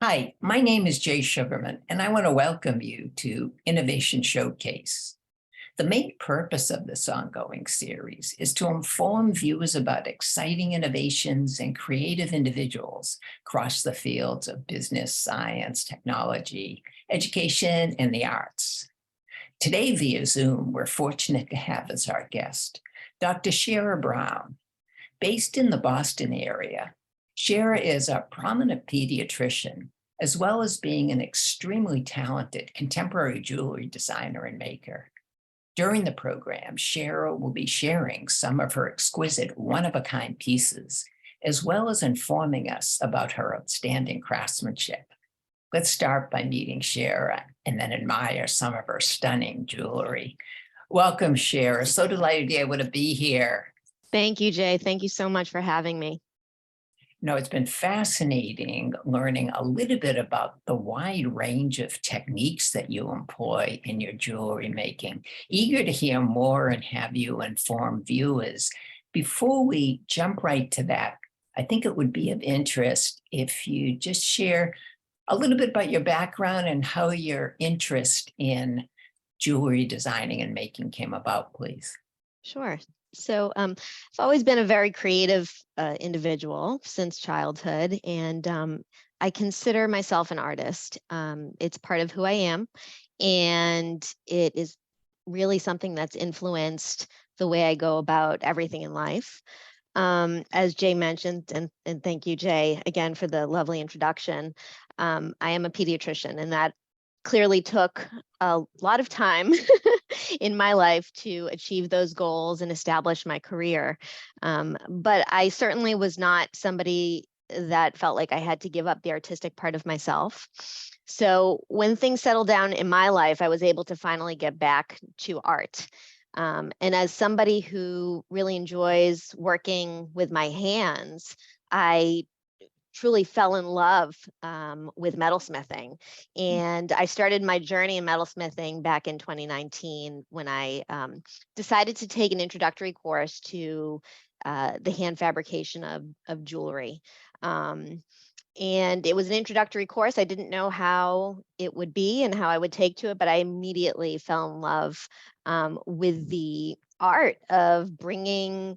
Hi, my name is Jay Sugarman, and I want to welcome you to Innovation Showcase. The main purpose of this ongoing series is to inform viewers about exciting innovations and creative individuals across the fields of business, science, technology, education, and the arts. Today, via Zoom, we're fortunate to have as our guest Dr. Shira Brown. Based in the Boston area, Shira is a prominent pediatrician, as well as being an extremely talented contemporary jewelry designer and maker. During the program, Shira will be sharing some of her exquisite one-of-a-kind pieces, as well as informing us about her outstanding craftsmanship. Let's start by meeting Shira and then admire some of her stunning jewelry. Welcome, Shira. So delighted to be able to be here. Thank you, Jay. Thank you so much for having me. No, it's been fascinating learning a little bit about the wide range of techniques that you employ in your jewelry making. Eager to hear more and have you inform viewers. Before we jump right to that, I think it would be of interest if you just share a little bit about your background and how your interest in jewelry designing and making came about, please. Sure. So I've always been a very creative individual since childhood, and I consider myself an artist. It's part of who I am, and it is really something that's influenced the way I go about everything in life. As Jay mentioned, and thank you, Jay, again for the lovely introduction. I am a pediatrician, and that clearly took a lot of time in my life to achieve those goals and establish my career. But I certainly was not somebody that felt like I had to give up the artistic part of myself. So when things settled down in my life, I was able to finally get back to art. And as somebody who really enjoys working with my hands, I truly fell in love with metalsmithing. And I started my journey in metalsmithing back in 2019 when I decided to take an introductory course to the hand fabrication of jewelry. And it was an introductory course. I didn't know how it would be and how I would take to it, but I immediately fell in love with the art of bringing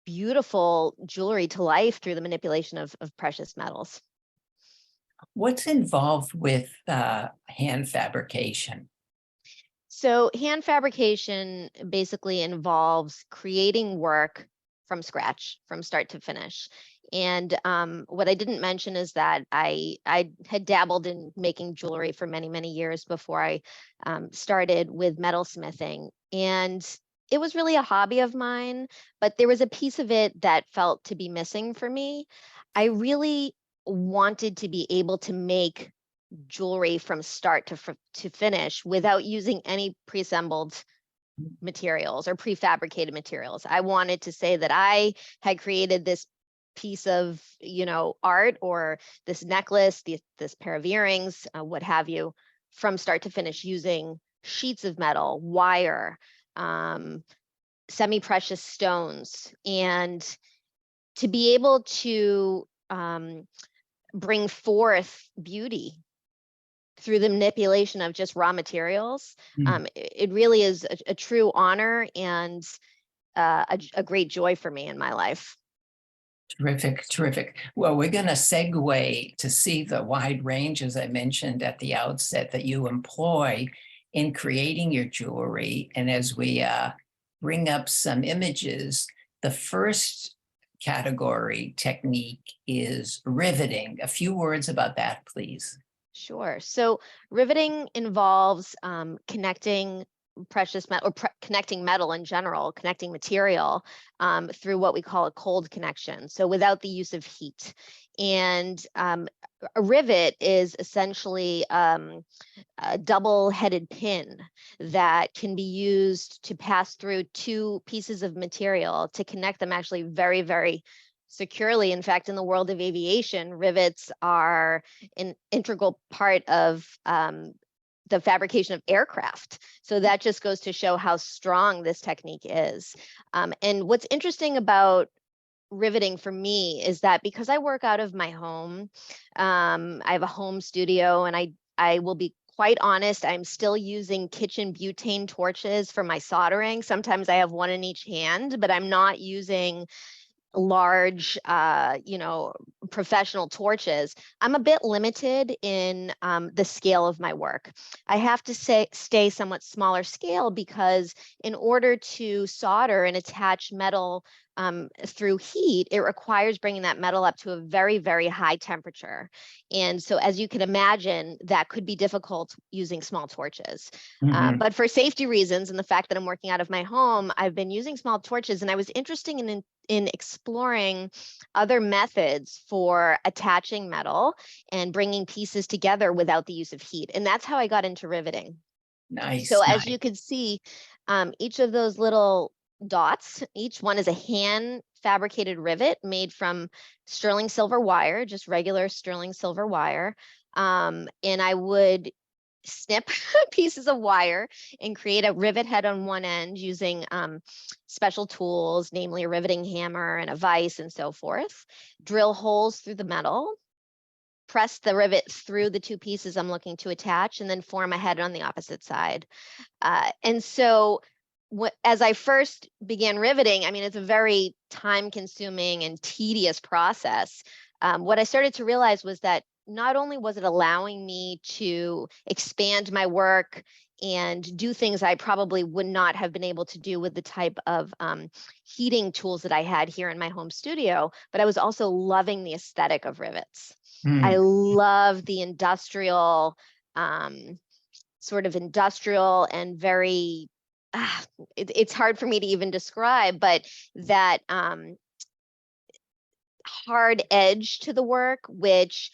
beautiful jewelry to life through the manipulation of precious metals. What's involved with hand fabrication? So hand fabrication basically involves creating work from scratch, from start to finish. And what I didn't mention is that I had dabbled in making jewelry for many, many years before I started with metalsmithing. And it was really a hobby of mine, but there was a piece of it that felt to be missing for me. I really wanted to be able to make jewelry from start to finish without using any pre-assembled materials or prefabricated materials. I wanted to say that I had created this piece of, art, or this necklace, this pair of earrings, what have you, from start to finish using sheets of metal, wire, semi-precious stones, and to be able to bring forth beauty through the manipulation of just raw materials. It really is a true honor and a great joy for me in my life. Terrific, terrific. Well, we're going to segue to see the wide range, as I mentioned at the outset, that you employ in creating your jewelry. And as we bring up some images, the first category technique is riveting. A few words about that, please. Sure. So riveting involves connecting precious metal, or connecting metal in general, connecting material through what we call a cold connection. So without the use of heat. And a rivet is essentially a double-headed pin that can be used to pass through two pieces of material to connect them actually very, very securely. In fact, in the world of aviation, rivets are an integral part of the fabrication of aircraft. So that just goes to show how strong this technique is. And what's interesting about riveting for me is that because I work out of my home, I have a home studio, and I will be quite honest, I'm still using kitchen butane torches for my soldering. Sometimes I have one in each hand, but I'm not using large, professional torches. I'm a bit limited in the scale of my work. I have to stay somewhat smaller scale because in order to solder and attach metal through heat, it requires bringing that metal up to a very, very high temperature. And so, as you can imagine, that could be difficult using small torches. Mhm. But for safety reasons and the fact that I'm working out of my home, I've been using small torches, and I was interested in exploring other methods for attaching metal and bringing pieces together without the use of heat. And that's how I got into riveting. So Nice, as nice. you can see, each of those little dots, each one is a hand fabricated rivet made from sterling silver wire, just regular sterling silver wire. And I would snip pieces of wire and create a rivet head on one end using special tools, namely a riveting hammer and a vise and so forth. Drill holes through the metal, press the rivet through the two pieces I'm looking to attach, and then form a head on the opposite side. And so as I first began riveting, I mean, it's a very time consuming and tedious process. What I started to realize was that not only was it allowing me to expand my work and do things I probably would not have been able to do with the type of heating tools that I had here in my home studio, but I was also loving the aesthetic of rivets. I Mm. love the industrial, sort of industrial and very, it's hard for me to even describe, but that hard edge to the work, which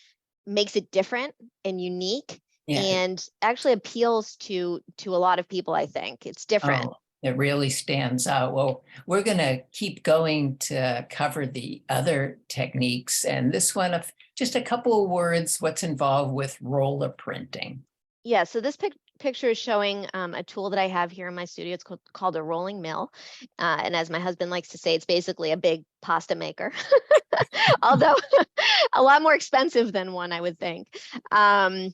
makes it different and unique Yeah. and actually appeals to a lot of people. I think it's different. Oh, it really stands out. Well, we're going to keep going to cover the other techniques. And this one, of just a couple of words, what's involved with roller printing. Yeah, so this picture is showing a tool that I have here in my studio. It's called a rolling mill. And as my husband likes to say, it's basically a big pasta maker, although a lot more expensive than one, I would think. And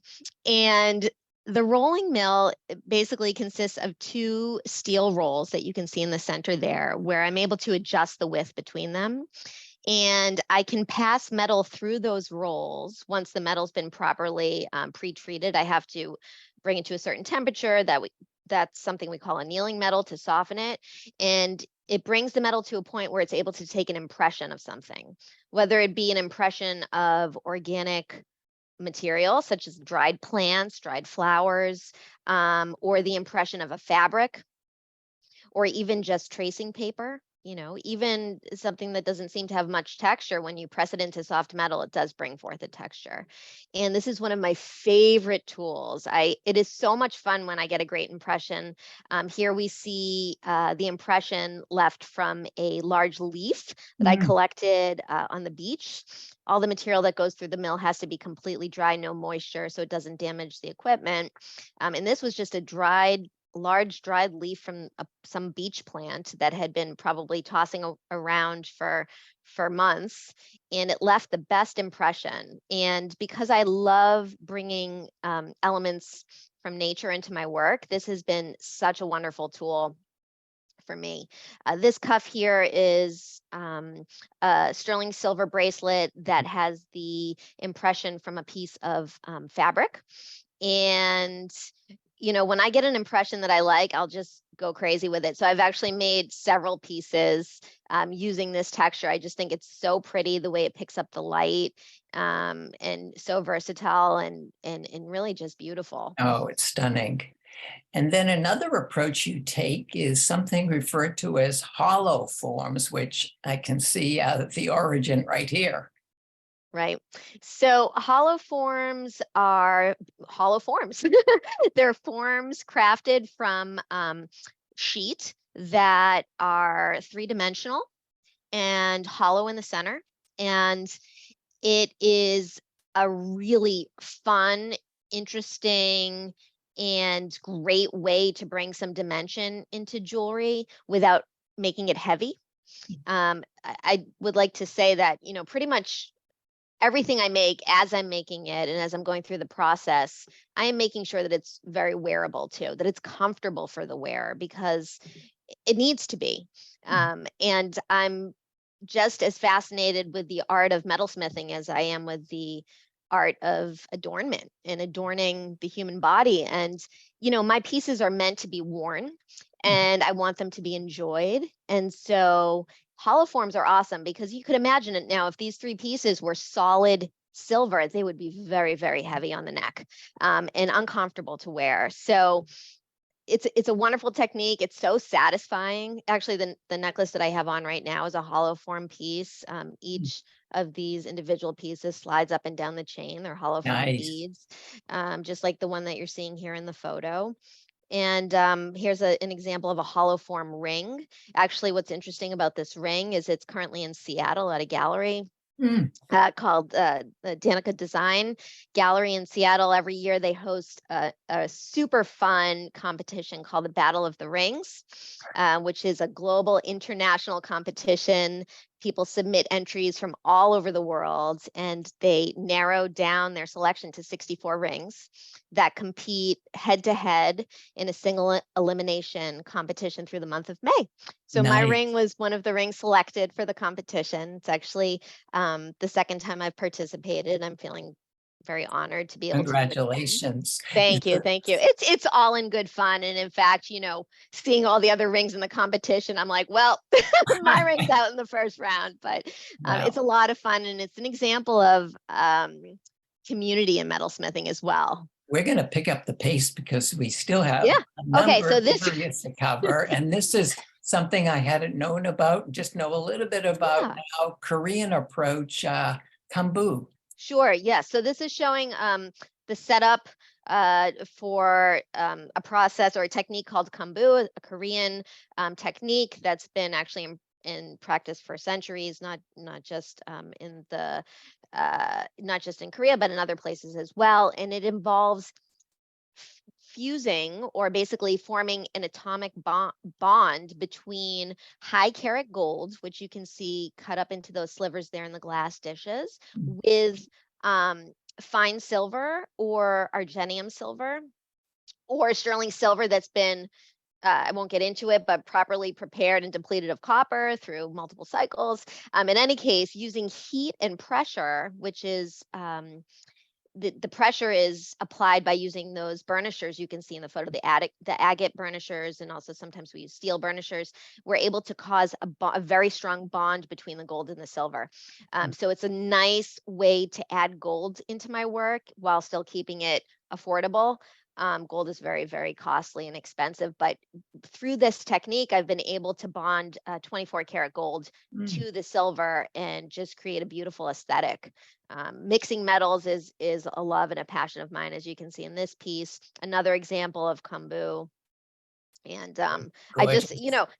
the rolling mill basically consists of two steel rolls that you can see in the center there, where I'm able to adjust the width between them. And I can pass metal through those rolls once the metal's been properly pre-treated. I have to bring it to a certain temperature. That's something we call annealing metal to soften it. And it brings the metal to a point where it's able to take an impression of something, whether it be an impression of organic material, such as dried plants, dried flowers, or the impression of a fabric, or even just tracing paper. Even something that doesn't seem to have much texture, when you press it into soft metal, it does bring forth a texture. And this is one of my favorite tools. It is so much fun when I get a great impression. Here we see the impression left from a large leaf that I Mm. collected on the beach. All the material that goes through the mill has to be completely dry, no moisture, so it doesn't damage the equipment. And this was just a large dried leaf from some beach plant that had been probably tossing around for months, and it left the best impression. And because I love bringing elements from nature into my work, this has been such a wonderful tool for me. This cuff here is a sterling silver bracelet that has the impression from a piece of fabric. And when I get an impression that I like, I'll just go crazy with it. So I've actually made several pieces using this texture. I just think it's so pretty, the way it picks up the light, and so versatile and really just beautiful. Oh, it's stunning. And then another approach you take is something referred to as hollow forms, which I can see out of the origin right here. Right. So hollow forms are hollow forms. They're forms crafted from sheet that are three-dimensional and hollow in the center. And it is a really fun, interesting, and great way to bring some dimension into jewelry without making it heavy. I would like to say that, pretty much everything I make, as I'm making it and as I'm going through the process, I am making sure that it's very wearable too, that it's comfortable for the wearer, because it needs to be. And I'm just as fascinated with the art of metalsmithing as I am with the art of adornment and adorning the human body. And, my pieces are meant to be worn, and I want them to be enjoyed. And so hollow forms are awesome, because you could imagine it now, if these 3 pieces were solid silver, they would be very, very heavy on the neck, and uncomfortable to wear. So it's a wonderful technique. It's so satisfying. Actually, the necklace that I have on right now is a hollow form piece. Each of these individual pieces slides up and down the chain. They're hollow form Nice. beads, just like the one that you're seeing here in the photo. And here's an example of a hollow form ring. Actually, what's interesting about this ring is it's currently in Seattle at a gallery called the Danica Design Gallery in Seattle. Every year they host a super fun competition called the Battle of the Rings, which is a global international competition. People submit entries from all over the world, and they narrow down their selection to 64 rings that compete head to head in a single elimination competition through the month of May. So my ring was one of the rings selected for the competition. It's actually the second time I've participated. I'm feeling very honored to be able to. Congratulations. Thank you. It's all in good fun. And in fact, seeing all the other rings in the competition, I'm like, well, my ring's out in the first round. But it's a lot of fun, and it's an example of community in metalsmithing as well. We're going to pick up the pace because we still have a number so of this areas to cover, and this is something I hadn't known about. Just know a little bit about how Korean approach kambu. Sure. Yes. So this is showing the setup for a process or a technique called kambu, a Korean technique that's been actually in practice for centuries, not just in the not just in Korea, but in other places as well. And it involves fusing, or basically forming an atomic bond between high carat gold, which you can see cut up into those slivers there in the glass dishes, with fine silver or argenium silver or sterling silver that's been I won't get into it, but properly prepared and depleted of copper through multiple cycles. In any case, using heat and pressure, which is the pressure is applied by using those burnishers you can see in the photo, the agate burnishers, and also sometimes we use steel burnishers. We're able to cause a very strong bond between the gold and the silver. So it's a nice way to add gold into my work while still keeping it affordable. Gold is very, very costly and expensive, but through this technique, I've been able to bond 24 karat gold to the silver and just create a beautiful aesthetic. Mixing metals is a love and a passion of mine, as you can see in this piece. Another example of kambu. And I just,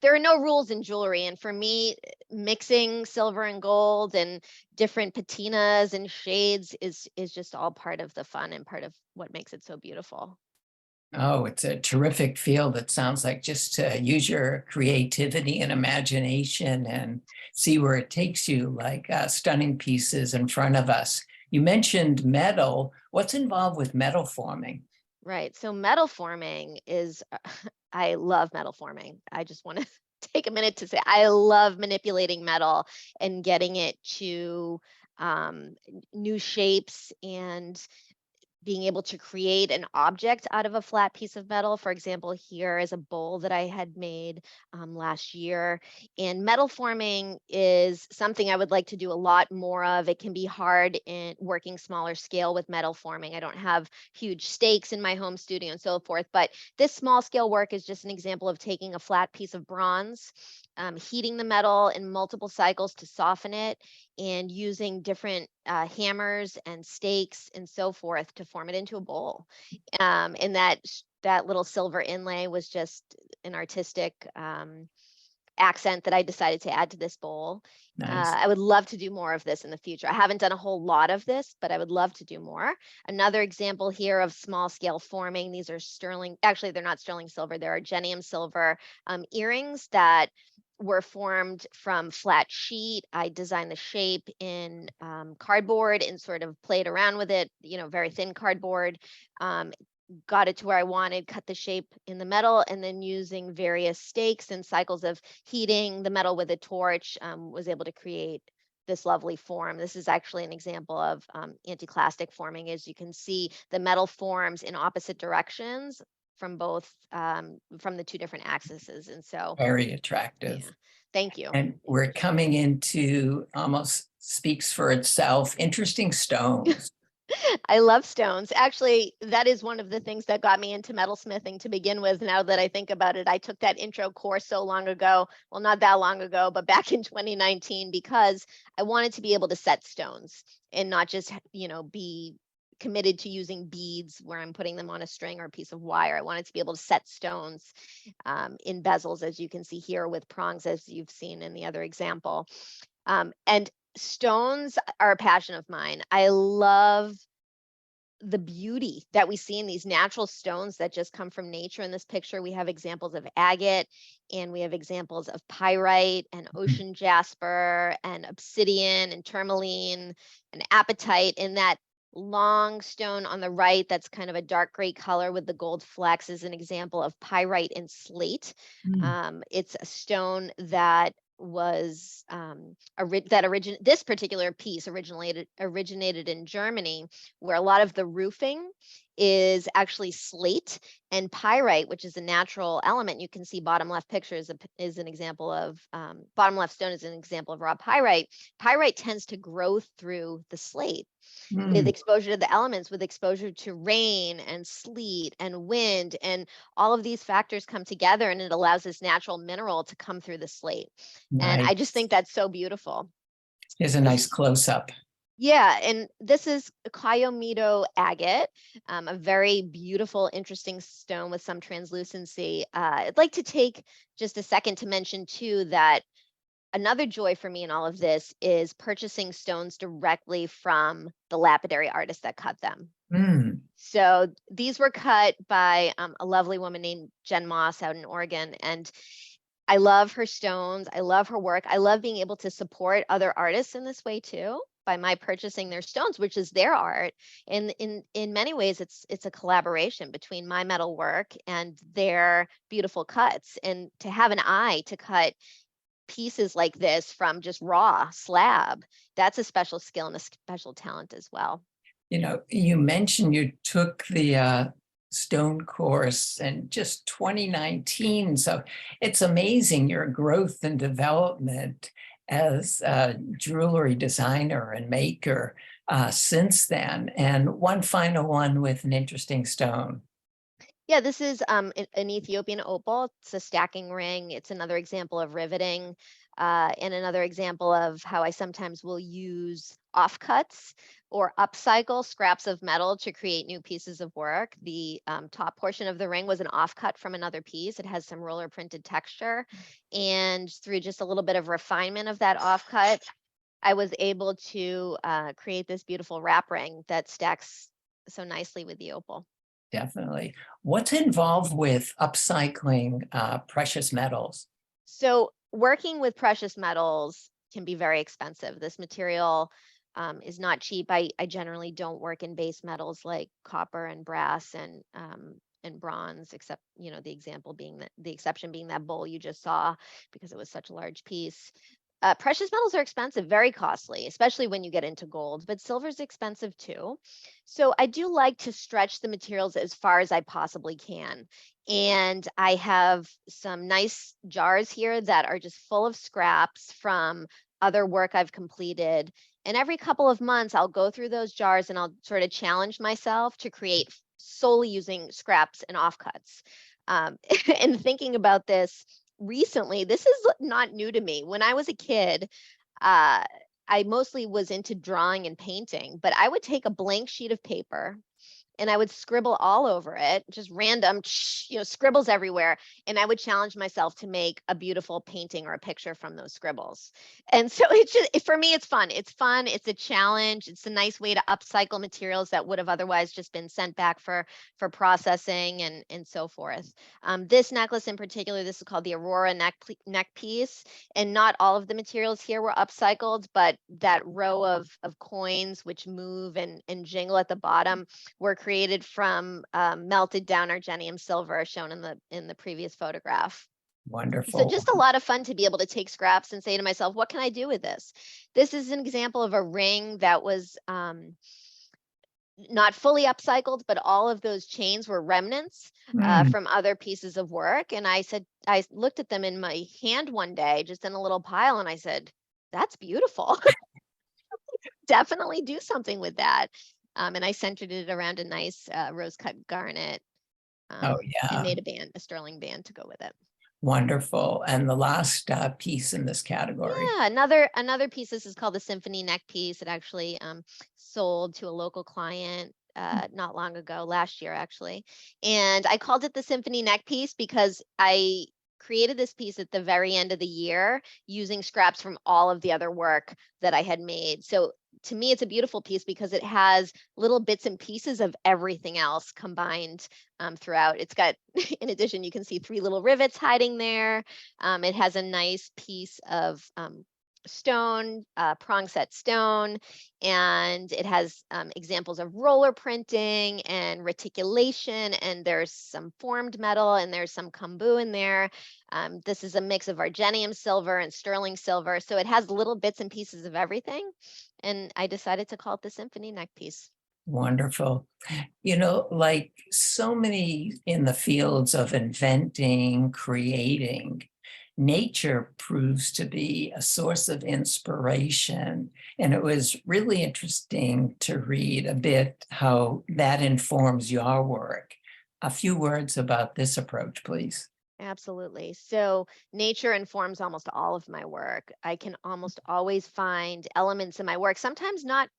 there are no rules in jewelry. And for me, mixing silver and gold and different patinas and shades is just all part of the fun and part of what makes it so beautiful. Oh, it's a terrific field. It sounds like just to use your creativity and imagination and see where it takes you, like stunning pieces in front of us. You mentioned metal. What's involved with metal forming? Right. So metal forming is, I love metal forming. I just want to take a minute to say I love manipulating metal and getting it to new shapes and being able to create an object out of a flat piece of metal. For example, here is a bowl that I had made last year. And metal forming is something I would like to do a lot more of. It can be hard in working smaller scale with metal forming. I don't have huge stakes in my home studio and so forth, but this small scale work is just an example of taking a flat piece of bronze, heating the metal in multiple cycles to soften it, and using different hammers and stakes and so forth to form it into a bowl. And that little silver inlay was just an artistic accent that I decided to add to this bowl. Nice. I would love to do more of this in the future. I haven't done a whole lot of this, but I would love to do more. Another example here of small scale forming. These are sterling, actually they're not sterling silver, they're argenium silver earrings that were formed from flat sheet. I designed the shape in cardboard and sort of played around with it, very thin cardboard. Got it to where I wanted, cut the shape in the metal, and then using various stakes and cycles of heating the metal with a torch, was able to create this lovely form. This is actually an example of anticlastic forming. As you can see, the metal forms in opposite directions from both from the two different axes. And so, Very yeah, attractive. thank you. And we're coming into almost speaks for itself, interesting stones. I love stones. Actually, that is one of the things that got me into metalsmithing to begin with. Now that I think about it, I took that intro course so long ago. Well, not that long ago, but back in 2019, because I wanted to be able to set stones and not just, be committed to using beads where I'm putting them on a string or a piece of wire. I wanted to be able to set stones in bezels, as you can see here, with prongs, as you've seen in the other example. And stones are a passion of mine. I love the beauty that we see in these natural stones that just come from nature. In this picture, we have examples of agate, and we have examples of pyrite and ocean jasper and obsidian and tourmaline and apatite. In that long stone on the right, that's kind of a dark gray color with the gold flecks, is an example of pyrite and slate. It's a stone that was this particular piece originated in Germany, where a lot of the roofing is actually slate, and pyrite, which is a natural element. You can see bottom left picture is an example of bottom left stone is an example of raw pyrite. Pyrite tends to grow through the slate with exposure to the elements, with exposure to rain and sleet and wind, and all of these factors come together, and it allows this natural mineral to come through the slate. And I just Nice. think that's so beautiful. Here's a nice close-up. Yeah, and this is Kyomido agate, a very beautiful, interesting stone with some translucency. I'd like to take just a second to mention too that another joy for me in all of this is purchasing stones directly from the lapidary artists that cut them. So these were cut by a lovely woman named Jen Moss out in Oregon, and I love her stones. I love her work. I love being able to support other artists in this way too, by my purchasing their stones, which is their art. And in many ways, it's a collaboration between my metal work and their beautiful cuts. And to have an eye to cut pieces like this from just raw slab, that's a special skill and a special talent as well. You mentioned you took the stone course in just 2019. So it's amazing your growth and development as a jewelry designer and maker since then. And one final one with an interesting stone. Yeah, this is an Ethiopian opal. It's a stacking ring. It's another example of riveting, and another example of how I sometimes will use offcuts or upcycle scraps of metal to create new pieces of work. The top portion of the ring was an offcut from another piece. It has some roller printed texture, and through just a little bit of refinement of that offcut, I was able to create this beautiful wrap ring that stacks so nicely with the opal. Definitely. What's involved with upcycling precious metals? So working with precious metals can be very expensive. This material is not cheap. I generally don't work in base metals like copper and brass and bronze, except the exception being that bowl you just saw, because it was such a large piece. Precious metals are expensive, very costly, especially when you get into gold, but silver is expensive too. So I do like to stretch the materials as far as I possibly can. And I have some nice jars here that are just full of scraps from other work I've completed. And every couple of months, I'll go through those jars and I'll sort of challenge myself to create solely using scraps and offcuts. And thinking about this, recently, this is not new to me. When I was a kid, I mostly was into drawing and painting, but I would take a blank sheet of paper and I would scribble all over it, just random, scribbles everywhere. And I would challenge myself to make a beautiful painting or a picture from those scribbles. And so it's just, for me, it's fun. It's fun. It's a challenge. It's a nice way to upcycle materials that would have otherwise just been sent back for processing and so forth. This necklace in particular, this is called the Aurora neck piece. And not all of the materials here were upcycled, but that row of coins which move and jingle at the bottom were created from melted down argenium silver, shown in the previous photograph. Wonderful. So just a lot of fun to be able to take scraps and say to myself, what can I do with this? This is an example of a ring that was not fully upcycled, but all of those chains were remnants from other pieces of work. And I looked at them in my hand one day, just in a little pile, and I said, that's beautiful. Definitely do something with that. And I centered it around a nice rose cut garnet. Oh, yeah. And made a sterling band to go with it. Wonderful. And the last piece in this category. Yeah, another piece. This is called the Symphony neck piece. It actually sold to a local client not long ago, last year actually. And I called it the Symphony neck piece because I created this piece at the very end of the year using scraps from all of the other work that I had made. So to me, it's a beautiful piece because it has little bits and pieces of everything else combined throughout. It's got, in addition, you can see 3 little rivets hiding there. It has a nice piece of stone, prong set stone, and it has examples of roller printing and reticulation, and there's some formed metal, and there's some kombu in there. This is a mix of argenium silver and sterling silver, so it has little bits and pieces of everything, and I decided to call it the Symphony neck piece. Wonderful. Like so many in the fields of inventing, creating, nature proves to be a source of inspiration. And it was really interesting to read a bit how that informs your work. A few words about this approach, please. Absolutely. So nature informs almost all of my work. I can almost always find elements in my work, sometimes not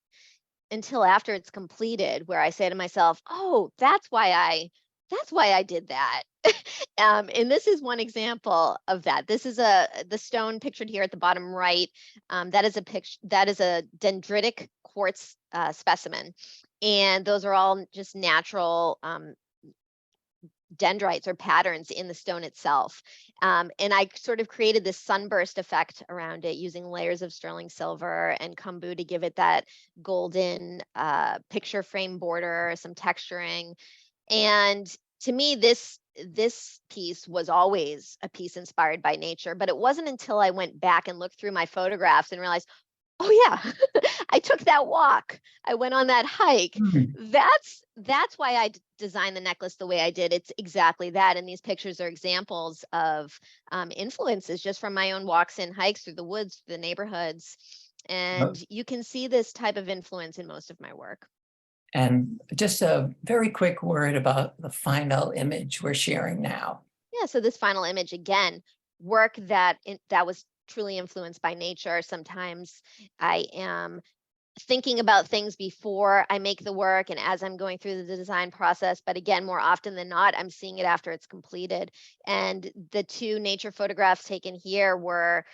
until after it's completed, where I say to myself, oh, that's why I did that. And this is one example of that. This is the stone pictured here at the bottom right. That is a dendritic quartz specimen. And those are all just natural dendrites or patterns in the stone itself. And I sort of created this sunburst effect around it using layers of sterling silver and kombu to give it that golden picture frame border, some texturing. And to me, this piece was always a piece inspired by nature, but it wasn't until I went back and looked through my photographs and realized, oh yeah, I took that walk. I went on that hike. That's why I designed the necklace the way I did. It's exactly that. And these pictures are examples of influences just from my own walks and hikes through the woods, through the neighborhoods. And you can see this type of influence in most of my work. And just a very quick word about the final image we're sharing now. Yeah, so this final image, again, work that was truly influenced by nature. Sometimes I am thinking about things before I make the work and as I'm going through the design process. But again, more often than not, I'm seeing it after it's completed. And the 2 nature photographs taken here were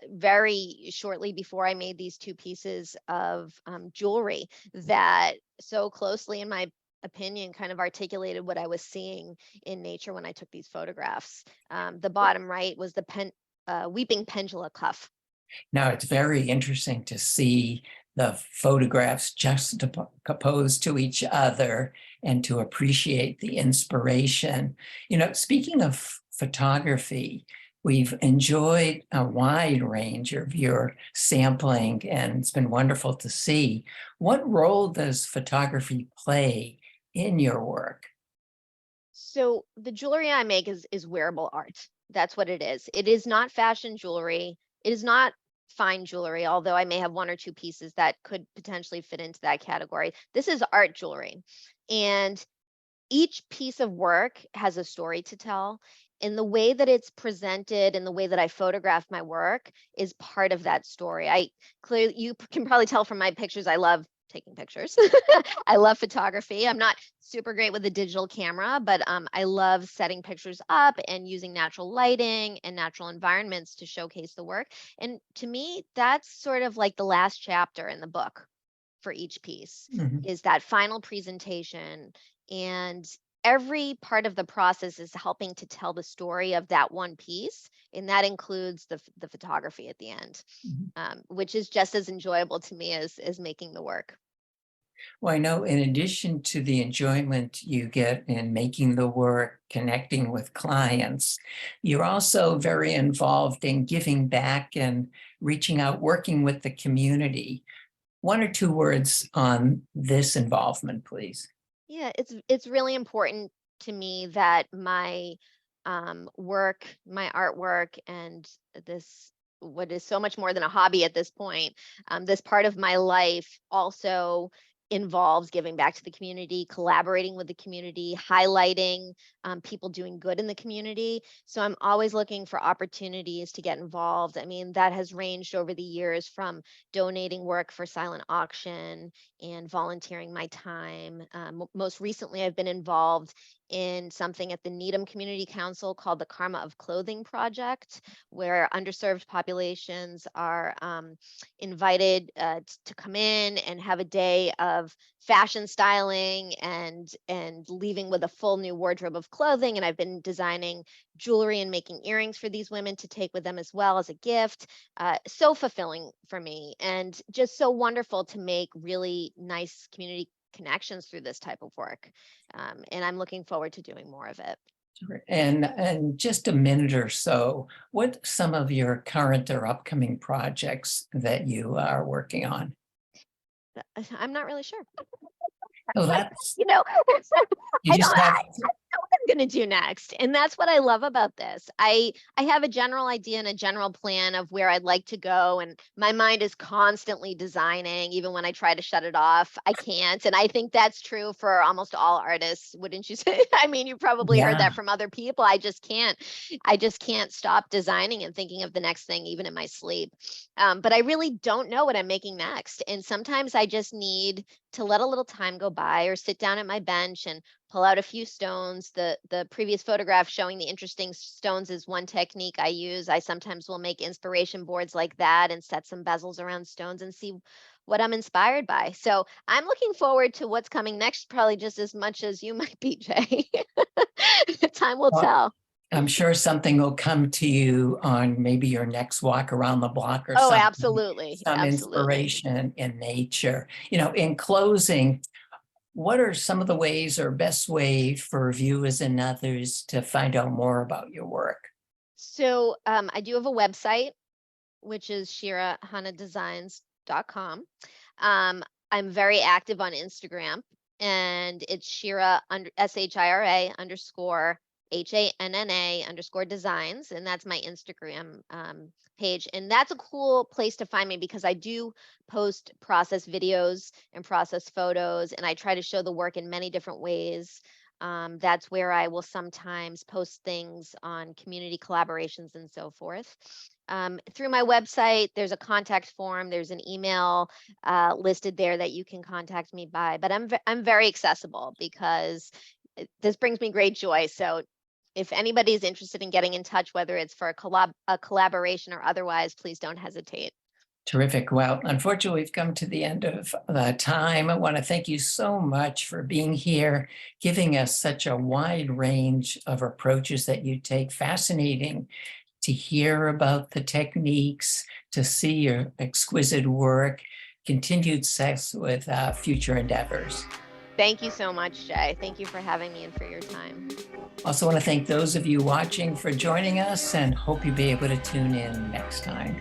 very shortly before I made these 2 pieces of jewelry that so closely, in my opinion, kind of articulated what I was seeing in nature when I took these photographs. The bottom right was the weeping pendula cuff. Now, it's very interesting to see the photographs juxtaposed to each other and to appreciate the inspiration. Speaking of photography, we've enjoyed a wide range of your sampling, and it's been wonderful to see. What role does photography play in your work? So the jewelry I make is wearable art. That's what it is. It is not fashion jewelry. It is not fine jewelry, although I may have 1 or 2 pieces that could potentially fit into that category. This is art jewelry. And each piece of work has a story to tell. And the way that it's presented and the way that I photograph my work is part of that story. You can probably tell from my pictures, I love taking pictures. I love photography. I'm not super great with the digital camera, but I love setting pictures up and using natural lighting and natural environments to showcase the work. And to me, that's sort of like the last chapter in the book for each piece, Mhm. is that final presentation. And every part of the process is helping to tell the story of that one piece. And that includes the photography at the end, Mhm. which is just as enjoyable to me as making the work. Well, I know in addition to the enjoyment you get in making the work, connecting with clients, you're also very involved in giving back and reaching out, working with the community. 1 or 2 words on this involvement, please. Yeah, it's really important to me that my work, my artwork, and this, what is so much more than a hobby at this point, this part of my life also involves giving back to the community, collaborating with the community, highlighting people doing good in the community. So I'm always looking for opportunities to get involved. I mean, that has ranged over the years from donating work for silent auction and volunteering my time. Most recently, I've been involved in something at the Needham Community Council called the Karma of Clothing Project, where underserved populations are invited to come in and have a day of fashion styling and leaving with a full new wardrobe of clothing. And I've been designing jewelry and making earrings for these women to take with them as well as a gift. So fulfilling for me, and just so wonderful to make really nice community connections through this type of work. And I'm looking forward to doing more of it. Sure. And just a minute or so, what some of your current or upcoming projects that you are working on? I'm not really sure. Oh, that's, You know, you I don't just have, know what I'm going to do next. And that's what I love about this. I have a general idea and a general plan of where I'd like to go, and my mind is constantly designing. Even when I try to shut it off, I can't. And I think that's true for almost all artists, wouldn't you say? I mean, you probably heard yeah, that from other people. I just can't stop designing and thinking of the next thing, even in my sleep. But I really don't know what I'm making next. And sometimes I just need to let a little time go by, or sit down at my bench and pull out a few stones. The previous photograph showing the interesting stones is one technique I use. I sometimes will make inspiration boards like that and set some bezels around stones and see what I'm inspired by. So I'm looking forward to what's coming next, probably just as much as you might be, Jay. Time will well, tell. I'm sure something will come to you on maybe your next walk around the block or Oh, something, absolutely. some Absolutely. inspiration in nature. In closing, what are some of the ways or best way for viewers and others to find out more about your work? So I do have a website, which is shirahanadesigns.com. I'm very active on Instagram, and it's Shira SHIRA underscore HANNA underscore designs. And that's my Instagram page. And that's a cool place to find me because I do post process videos and process photos, and I try to show the work in many different ways. That's where I will sometimes post things on community collaborations and so forth. Through my website, there's a contact form, there's an email listed there that you can contact me by. But I'm very accessible because this brings me great joy. So if anybody's interested in getting in touch, whether it's for a collaboration or otherwise, please don't hesitate. Terrific. Well, unfortunately, we've come to the end of the time. I want to thank you so much for being here, giving us such a wide range of approaches that you take. Fascinating to hear about the techniques, to see your exquisite work, continued success with future endeavors. Thank you so much, Jay. Thank you for having me and for your time. Also want to thank those of you watching for joining us and hope you'll be able to tune in next time.